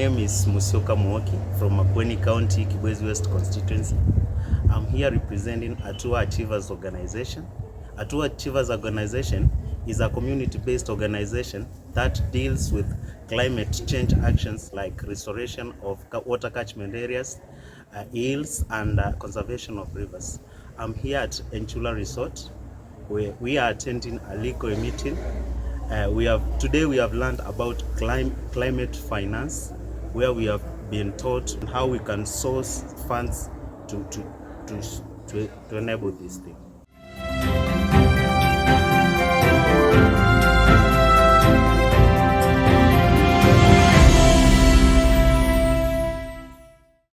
name is Musyoka Mwoki from Makueni County, Kibwezi West constituency. I'm here representing Atua Achievers Organization. Atua Achievers Organization is a community-based organization that deals with climate change actions like restoration of water catchment areas, hills, and conservation of rivers. I'm here at Enchula Resort, where we are attending a legal meeting. Today we have learned about climate finance, where we have been taught how we can source funds to enable this thing.